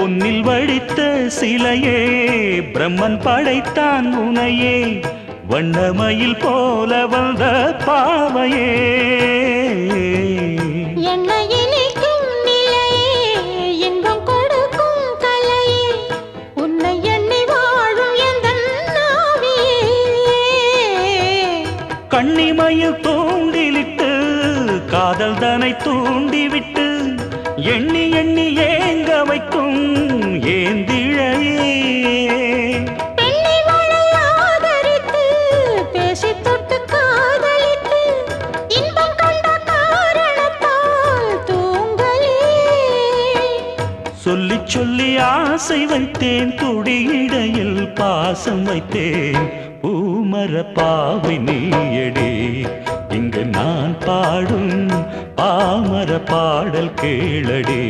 பொன்னில் வடித்த சிலையே பிரம்மன் படைத்தான் உனையே வண்ணமயில் போல வந்த பாவையே கண்ணிமையில் தூண்டிலிட்டு காதல் தனை தூண்டிவிட்டு எண்ணி எண்ணி ஏங்க வைக்கும் ஏந்திழையே சொல்லி சொல்லி ஆசை வைத்தேன் துடியிடையில் பாசம் வைத்தேன் பூமர பாவை நீயடி இங்கு நான் பாடும் பாமர பாடல் கேளடி.